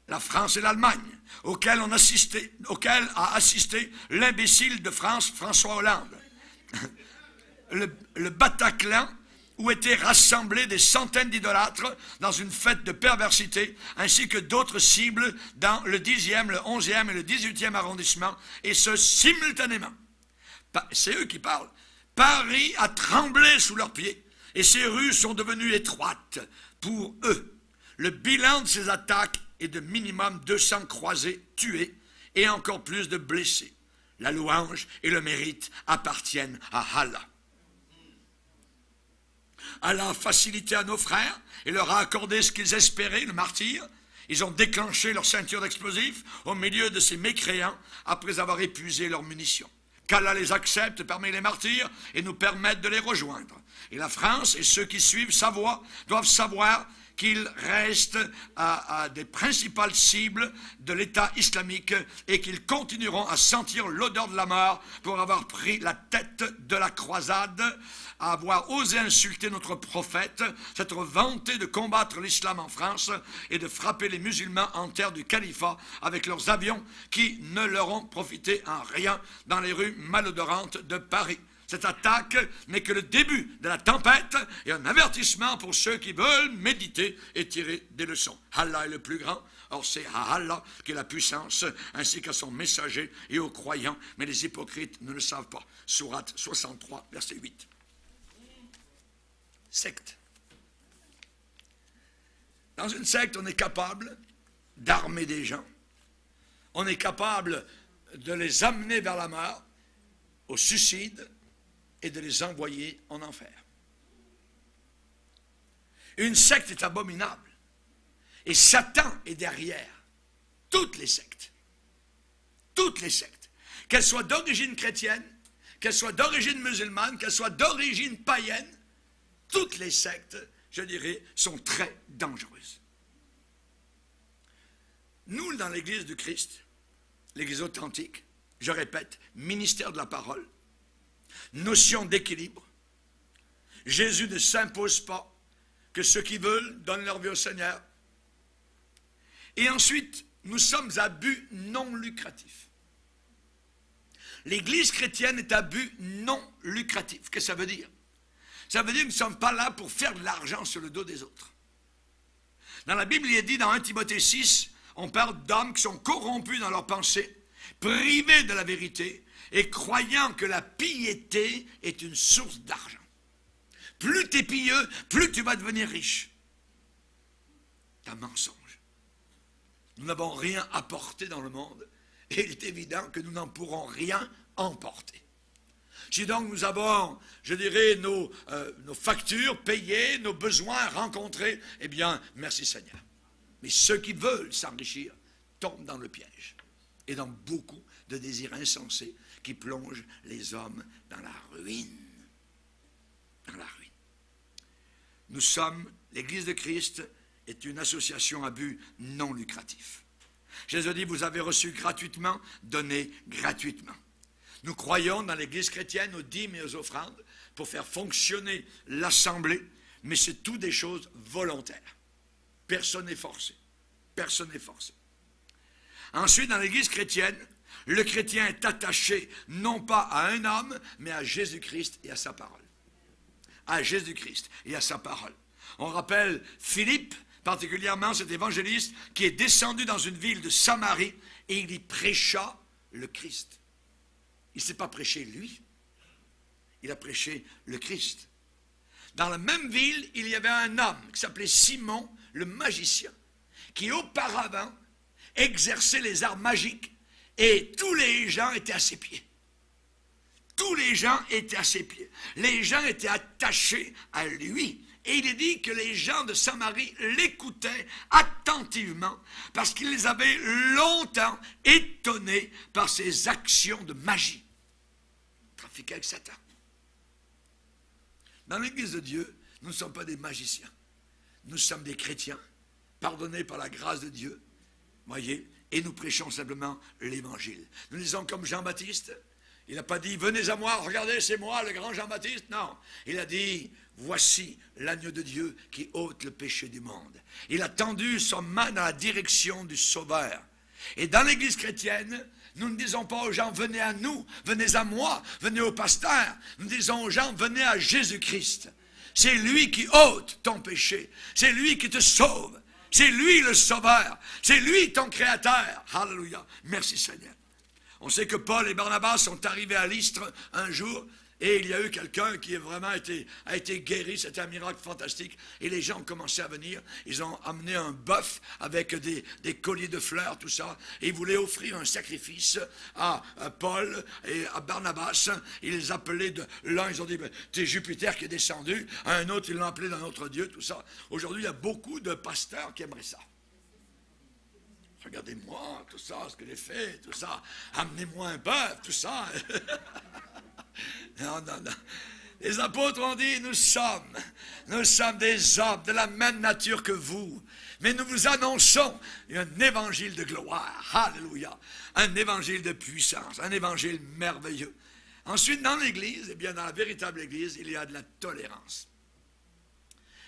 A: La France et l'Allemagne, auquel a assisté l'imbécile de France, François Hollande. Le Bataclan, où étaient rassemblés des centaines d'idolâtres dans une fête de perversité, ainsi que d'autres cibles dans le 10e, le 11e et le 18e arrondissement, et ce simultanément. C'est eux qui parlent. Paris a tremblé sous leurs pieds, et ses rues sont devenues étroites pour eux. Le bilan de ces attaques est de minimum 200 croisés tués, et encore plus de blessés. La louange et le mérite appartiennent à Allah. Allah a facilité à nos frères et leur a accordé ce qu'ils espéraient, le martyre. Ils ont déclenché leur ceinture d'explosifs au milieu de ces mécréants après avoir épuisé leurs munitions. Qu'Allah les accepte parmi les martyrs et nous permette de les rejoindre. Et la France et ceux qui suivent sa voie doivent savoir qu'ils restent à des principales cibles de l'État islamique et qu'ils continueront à sentir l'odeur de la mort pour avoir pris la tête de la croisade, à avoir osé insulter notre prophète, s'être vanté de combattre l'islam en France et de frapper les musulmans en terre du califat avec leurs avions qui ne leur ont profité en rien dans les rues malodorantes de Paris. Cette attaque n'est que le début de la tempête et un avertissement pour ceux qui veulent méditer et tirer des leçons. Allah est le plus grand, or c'est à Allah qu'est la puissance, ainsi qu'à son messager et aux croyants, mais les hypocrites ne le savent pas. Sourate 63, verset 8. Secte. Dans une secte, on est capable d'armer des gens, on est capable de les amener vers la mort, au suicide, et de les envoyer en enfer. Une secte est abominable. Et Satan est derrière toutes les sectes. Toutes les sectes. Qu'elles soient d'origine chrétienne, qu'elles soient d'origine musulmane, qu'elles soient d'origine païenne, toutes les sectes, je dirais, sont très dangereuses. Nous, dans l'Église du Christ, l'Église authentique, je répète, ministère de la parole, notion d'équilibre. Jésus ne s'impose pas, que ceux qui veulent donnent leur vie au Seigneur. Et ensuite, nous sommes à but non lucratif. L'Église chrétienne est à but non lucratif. Qu'est-ce que ça veut dire? Ça veut dire que nous ne sommes pas là pour faire de l'argent sur le dos des autres. Dans la Bible, il est dit dans 1 Timothée 6, on parle d'hommes qui sont corrompus dans leurs pensées, privés de la vérité et croyant que la piété est une source d'argent. Plus tu es pieux, plus tu vas devenir riche. C'est un mensonge. Nous n'avons rien apporté dans le monde et il est évident que nous n'en pourrons rien emporter. Si donc nous avons, je dirais, nos factures payées, nos besoins rencontrés, eh bien, merci Seigneur. Mais ceux qui veulent s'enrichir tombent dans le piège et dans beaucoup de désirs insensés qui plongent les hommes dans la ruine. Dans la ruine. Nous sommes, l'Église de Christ est une association à but non lucratif. Jésus dit, vous avez reçu gratuitement, donnez gratuitement. Nous croyons dans l'Église chrétienne aux dîmes et aux offrandes pour faire fonctionner l'assemblée, mais c'est tout des choses volontaires. Personne n'est forcé. Personne n'est forcé. Ensuite, dans l'Église chrétienne, le chrétien est attaché non pas à un homme, mais à Jésus-Christ et à sa parole. À Jésus-Christ et à sa parole. On rappelle Philippe, particulièrement cet évangéliste, qui est descendu dans une ville de Samarie et il y prêcha le Christ. Il ne s'est pas prêché lui, il a prêché le Christ. Dans la même ville, il y avait un homme qui s'appelait Simon, le magicien, qui auparavant exerçait les arts magiques et tous les gens étaient à ses pieds. Tous les gens étaient à ses pieds. Les gens étaient attachés à lui. Et il est dit que les gens de Samarie l'écoutaient attentivement parce qu'il les avait longtemps étonnés par ses actions de magie. Trafiquer avec Satan. Dans l'Église de Dieu, nous ne sommes pas des magiciens. Nous sommes des chrétiens, pardonnés par la grâce de Dieu. Voyez, et nous prêchons simplement l'Évangile. Nous disons comme Jean-Baptiste. Il n'a pas dit, venez à moi, regardez, c'est moi, le grand Jean-Baptiste. Non, il a dit, voici l'agneau de Dieu qui ôte le péché du monde. Il a tendu son main dans la direction du Sauveur. Et dans l'Église chrétienne, nous ne disons pas aux gens, venez à nous, venez à moi, venez au pasteur. Nous disons aux gens, venez à Jésus-Christ. C'est lui qui ôte ton péché. C'est lui qui te sauve. C'est lui le Sauveur. C'est lui ton Créateur. Alléluia. Merci Seigneur. On sait que Paul et Barnabas sont arrivés à Lystre un jour et il y a eu quelqu'un qui a été guéri. C'était un miracle fantastique. Et les gens ont commencé à venir. Ils ont amené un bœuf avec des colliers de fleurs, tout ça. Et ils voulaient offrir un sacrifice à Paul et à Barnabas. Ils les appelaient l'un, ils ont dit, c'est Jupiter qui est descendu. À un autre, ils l'ont appelé d'un autre dieu, tout ça. Aujourd'hui, il y a beaucoup de pasteurs qui aimeraient ça. Regardez-moi, tout ça, ce que j'ai fait, tout ça. Amenez-moi un bœuf, tout ça. Non. Les apôtres ont dit, nous sommes des hommes de la même nature que vous. Mais nous vous annonçons un évangile de gloire. Alléluia. Un évangile de puissance, un évangile merveilleux. Ensuite, dans l'Église, eh bien, dans la véritable Église, il y a de la tolérance.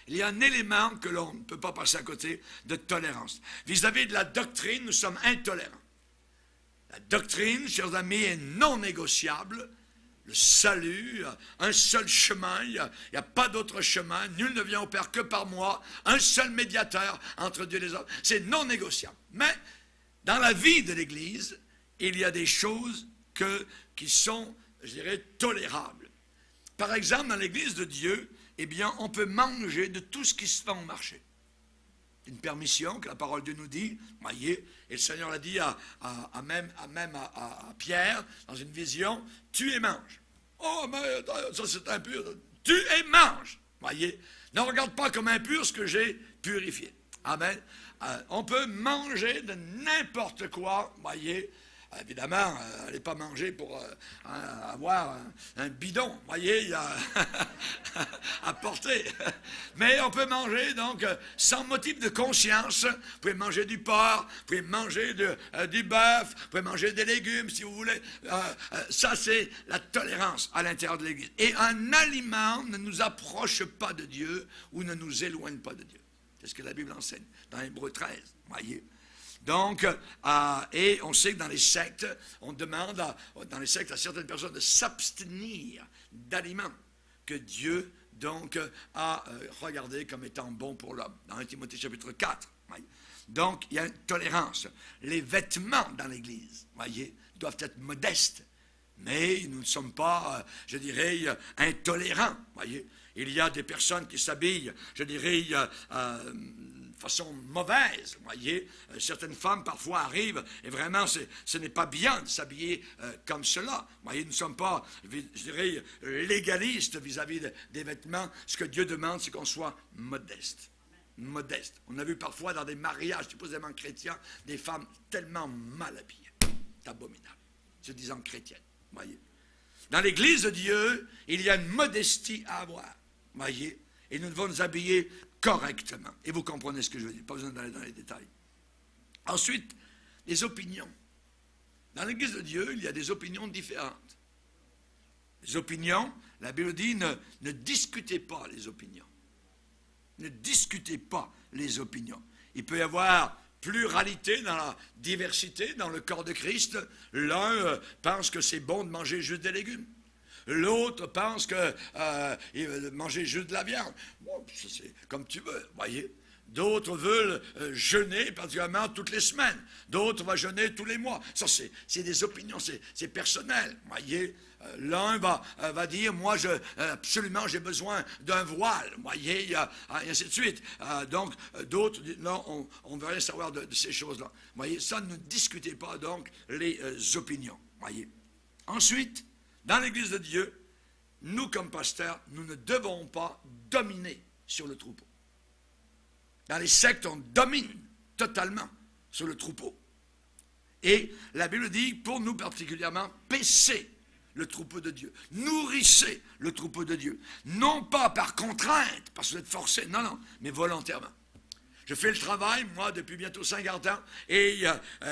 A: Il y a un élément que l'on ne peut pas passer à côté de tolérance. Vis-à-vis de la doctrine, nous sommes intolérants. La doctrine, chers amis, est non négociable. Le salut, un seul chemin, il n'y a pas d'autre chemin. Nul ne vient au Père que par moi. Un seul médiateur entre Dieu et les hommes. C'est non négociable. Mais dans la vie de l'Église, il y a des choses qui sont, je dirais, tolérables. Par exemple, dans l'Église de Dieu, eh bien, on peut manger de tout ce qui se vend au marché. Une permission que la parole de Dieu nous dit, voyez, et le Seigneur l'a dit même à Pierre, dans une vision, tue et mange. Oh, mais ça c'est impur. Tu et mange. Voyez, ne regarde pas comme impur ce que j'ai purifié. Amen. On peut manger de n'importe quoi, voyez. Évidemment, allez pas manger pour avoir un bidon, voyez, il y a à porter. Mais on peut manger, donc, sans motif de conscience. Vous pouvez manger du porc, vous pouvez manger du bœuf, vous pouvez manger des légumes, si vous voulez. Ça, c'est la tolérance à l'intérieur de l'Église. Et un aliment ne nous approche pas de Dieu ou ne nous éloigne pas de Dieu. C'est ce que la Bible enseigne dans Hébreux 13, voyez. Donc, et on sait que dans les sectes, on demande dans les sectes à certaines personnes de s'abstenir d'aliments que Dieu, donc, a regardé comme étant bons pour l'homme. Dans 1 Timothée chapitre 4. Voyez. Donc, il y a une tolérance. Les vêtements dans l'Église, voyez, doivent être modestes. Mais nous ne sommes pas, je dirais, intolérants, voyez. Il y a des personnes qui s'habillent, je dirais, façon mauvaise, vous voyez. Certaines femmes parfois arrivent et vraiment ce n'est pas bien de s'habiller comme cela. Vous voyez, nous ne sommes pas, je dirais, légalistes vis-à-vis des vêtements. Ce que Dieu demande, c'est qu'on soit modeste. Modeste. On a vu parfois dans des mariages supposément chrétiens des femmes tellement mal habillées. C'est abominable, se disant chrétiennes, vous voyez. Dans l'Église de Dieu, il y a une modestie à avoir, vous voyez. Et nous devons nous habiller correctement. Et vous comprenez ce que je veux dire, pas besoin d'aller dans les détails. Ensuite, les opinions. Dans l'Église de Dieu, il y a des opinions différentes. Les opinions, la Bible dit, ne discutez pas les opinions. Ne discutez pas les opinions. Il peut y avoir pluralité dans la diversité, dans le corps de Christ. L'un pense que c'est bon de manger juste des légumes. L'autre pense que manger juste de la viande. Bon, c'est comme tu veux, voyez. D'autres veulent jeûner particulièrement toutes les semaines. D'autres vont jeûner tous les mois. Ça, c'est des opinions, c'est personnel, voyez. L'un va dire, moi, absolument, j'ai besoin d'un voile, voyez, et ainsi de suite. Donc, d'autres disent, non, on ne veut rien savoir de ces choses-là. Voyez, ça, ne discutez pas, donc, les opinions, voyez. Ensuite, dans l'Église de Dieu, nous, comme pasteurs, nous ne devons pas dominer sur le troupeau. Dans les sectes, on domine totalement sur le troupeau. Et la Bible dit, pour nous particulièrement, paissez le troupeau de Dieu. Nourrissez le troupeau de Dieu. Non pas par contrainte, parce que vous êtes forcé, non, non, mais volontairement. Je fais le travail, moi, depuis bientôt 50 ans, et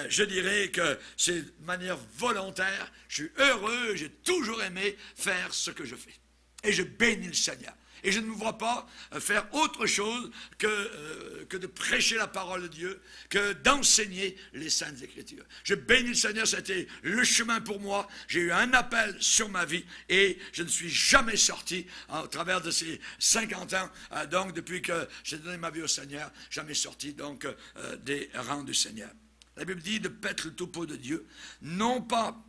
A: je dirais que c'est de manière volontaire. Je suis heureux, j'ai toujours aimé faire ce que je fais. Et je bénis le Seigneur. Et je ne me vois pas faire autre chose que de prêcher la parole de Dieu, que d'enseigner les Saintes Écritures. Je bénis le Seigneur, c'était le chemin pour moi. J'ai eu un appel sur ma vie et je ne suis jamais sorti au travers de ces 50 ans, donc depuis que j'ai donné ma vie au Seigneur, jamais sorti donc des rangs du Seigneur. La Bible dit de paître le troupeau de Dieu, non pas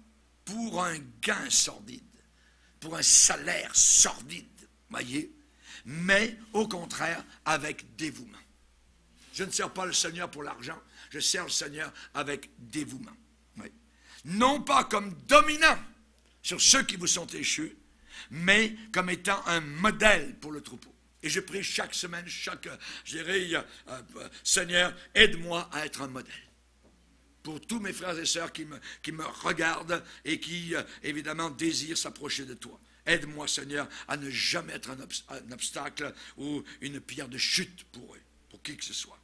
A: pour un gain sordide, pour un salaire sordide, voyez, mais au contraire avec dévouement. Je ne sers pas le Seigneur pour l'argent, je sers le Seigneur avec dévouement. Oui. Non pas comme dominant sur ceux qui vous sont échus, mais comme étant un modèle pour le troupeau. Et je prie chaque semaine, je dirais, Seigneur, aide-moi à être un modèle. Pour tous mes frères et sœurs qui me regardent et qui, évidemment, désirent s'approcher de toi. Aide-moi, Seigneur, à ne jamais être un obstacle ou une pierre de chute pour eux, pour qui que ce soit.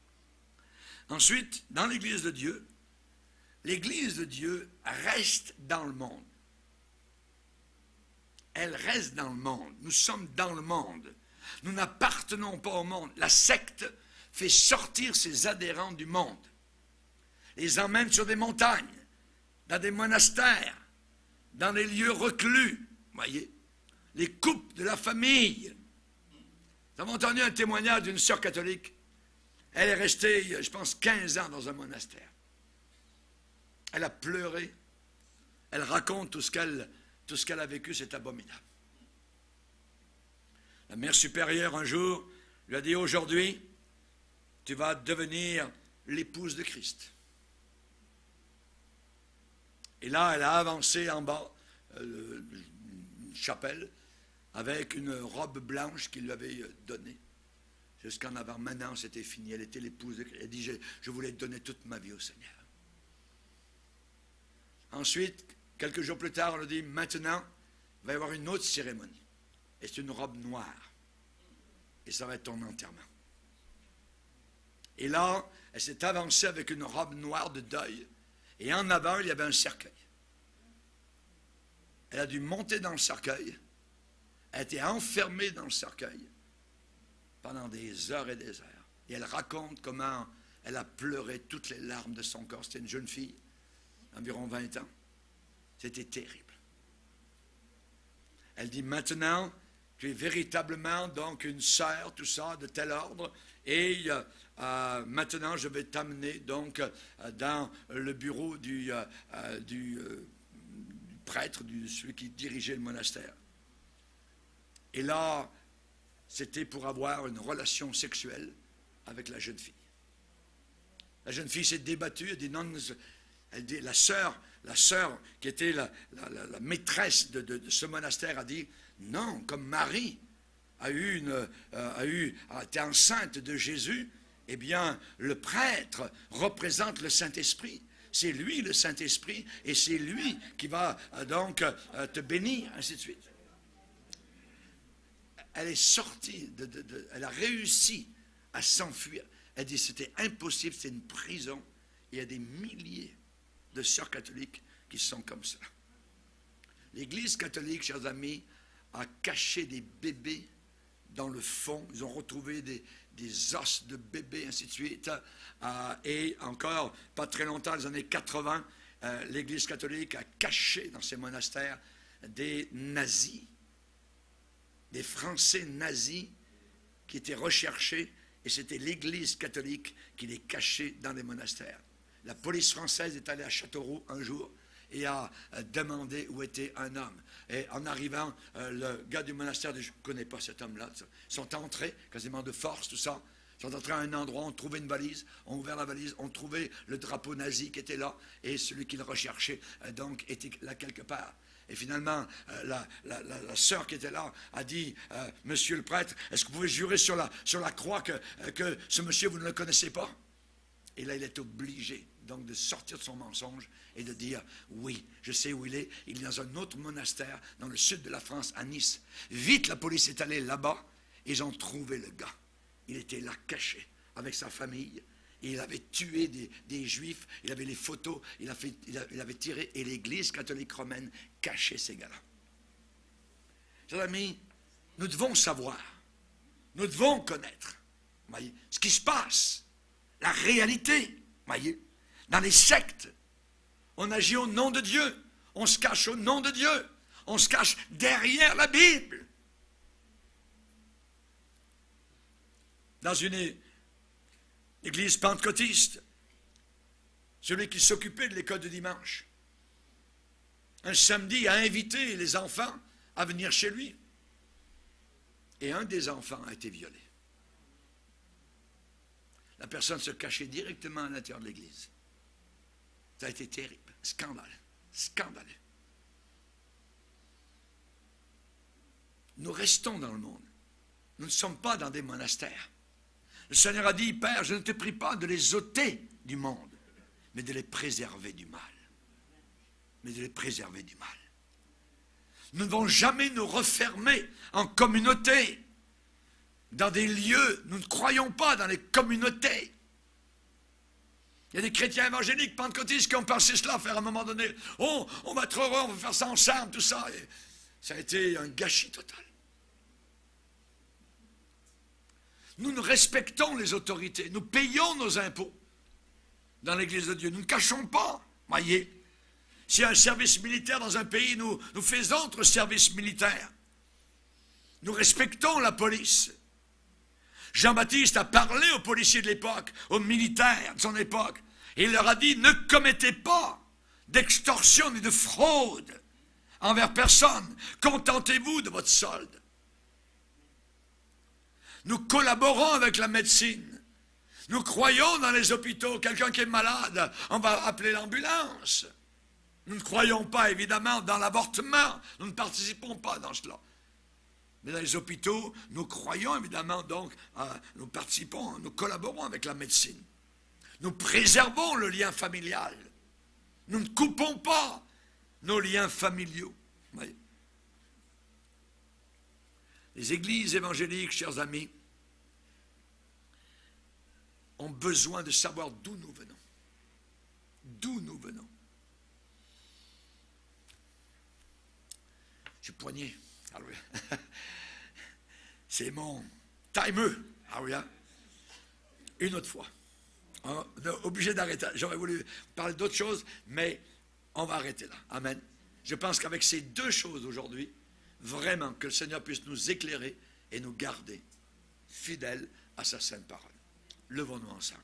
A: Ensuite, dans l'Église de Dieu reste dans le monde. Elle reste dans le monde. Nous sommes dans le monde. Nous n'appartenons pas au monde. La secte fait sortir ses adhérents du monde. Les emmène sur des montagnes, dans des monastères, dans des lieux reclus, voyez. Les coupes de la famille. Nous avons entendu un témoignage d'une sœur catholique. Elle est restée, je pense, 15 ans dans un monastère. Elle a pleuré. Elle raconte tout ce qu'elle a vécu, c'est abominable. La mère supérieure, un jour, lui a dit, aujourd'hui, tu vas devenir l'épouse de Christ. Et là, elle a avancé en bas, chapelle avec une robe blanche qu'il lui avait donnée. Jusqu'en avant, maintenant c'était fini, elle était l'épouse de Christ. Elle dit, je voulais donner toute ma vie au Seigneur. Ensuite, quelques jours plus tard, on lui dit, maintenant, il va y avoir une autre cérémonie. Et c'est une robe noire. Et ça va être ton enterrement. Et là, elle s'est avancée avec une robe noire de deuil. Et en avant, il y avait un cercueil. Elle a dû monter dans le cercueil. Elle a été enfermée dans le cercueil pendant des heures et des heures. Et elle raconte comment elle a pleuré toutes les larmes de son corps. C'était une jeune fille, environ 20 ans. C'était terrible. Elle dit, maintenant, tu es véritablement donc une sœur, tout ça, de tel ordre. Et maintenant, je vais t'amener donc dans le bureau du prêtre, celui qui dirigeait le monastère. Et là, c'était pour avoir une relation sexuelle avec la jeune fille. La jeune fille s'est débattue, elle dit non, elle dit, la sœur qui était la maîtresse de ce monastère a dit, non, comme Marie a été enceinte de Jésus, eh bien, le prêtre représente le Saint-Esprit. C'est lui le Saint-Esprit et c'est lui qui va donc te bénir, ainsi de suite. Elle est sortie, elle a réussi à s'enfuir. Elle dit c'était impossible, c'est une prison. Il y a des milliers de sœurs catholiques qui sont comme ça. L'Église catholique, chers amis, a caché des bébés dans le fond. Ils ont retrouvé des os de bébés, ainsi de suite. Et encore, pas très longtemps, dans les années 80, l'Église catholique a caché dans ses monastères des nazis, des Français nazis qui étaient recherchés, et c'était l'Église catholique qui les cachait dans les monastères. La police française est allée à Châteauroux un jour et a demandé où était un homme. Et en arrivant, le gars du monastère dit, je ne connais pas cet homme-là. Ils sont entrés, quasiment de force, tout ça. Ils sont entrés à un endroit, ont trouvé une valise, ont ouvert la valise, ont trouvé le drapeau nazi qui était là, et celui qu'ils recherchaient, donc, était là quelque part. Et finalement, la sœur qui était là a dit, monsieur le prêtre, est-ce que vous pouvez jurer sur la croix que ce monsieur, vous ne le connaissez pas? Et là, il est obligé donc de sortir de son mensonge et de dire, oui, je sais où il est dans un autre monastère dans le sud de la France, à Nice. Vite, la police est allée là-bas, et ils ont trouvé le gars. Il était là, caché, avec sa famille, et il avait tué des Juifs, il avait les photos, il avait tiré, et l'Église catholique romaine cachait ces gars-là. Chers amis, nous devons savoir, nous devons connaître, voyez, ce qui se passe, la réalité, voyez. Dans les sectes, on agit au nom de Dieu, on se cache au nom de Dieu, on se cache derrière la Bible. Dans une église pentecôtiste, celui qui s'occupait de l'école de dimanche, un samedi a invité les enfants à venir chez lui. Et un des enfants a été violé. La personne se cachait directement à l'intérieur de l'église. Ça a été terrible, scandaleux, scandaleux. Nous restons dans le monde. Nous ne sommes pas dans des monastères. Le Seigneur a dit, Père, je ne te prie pas de les ôter du monde, mais de les préserver du mal. Mais de les préserver du mal. Nous ne devons jamais nous refermer en communauté, dans des lieux. Nous ne croyons pas dans les communautés. Il y a des chrétiens évangéliques, pentecôtistes qui ont pensé cela, faire à un moment donné, oh, on va être heureux, on va faire ça ensemble, tout ça. Et ça a été un gâchis total. Nous respectons les autorités, nous payons nos impôts dans l'Église de Dieu. Nous ne cachons pas, voyez. S'il y a un service militaire dans un pays, nous faisons notre service militaire. Nous respectons la police. Jean-Baptiste a parlé aux policiers de l'époque, aux militaires de son époque, et il leur a dit, ne commettez pas d'extorsion ni de fraude envers personne. Contentez-vous de votre solde. Nous collaborons avec la médecine. Nous croyons dans les hôpitaux. Quelqu'un qui est malade, on va appeler l'ambulance. Nous ne croyons pas, évidemment, dans l'avortement. Nous ne participons pas dans cela. Mais dans les hôpitaux, nous croyons, évidemment, donc, nous participons, nous collaborons avec la médecine. Nous préservons le lien familial. Nous ne coupons pas nos liens familiaux. Voyez. Les églises évangéliques, chers amis, ont besoin de savoir d'où nous venons. D'où nous venons. Je suis poigné. Alléluia. C'est mon timeux. Alléluia. Une autre fois. On est obligé d'arrêter. J'aurais voulu parler d'autres choses, mais on va arrêter là. Amen. Je pense qu'avec ces deux choses aujourd'hui, vraiment que le Seigneur puisse nous éclairer et nous garder fidèles à sa sainte parole. Levons-nous ensemble.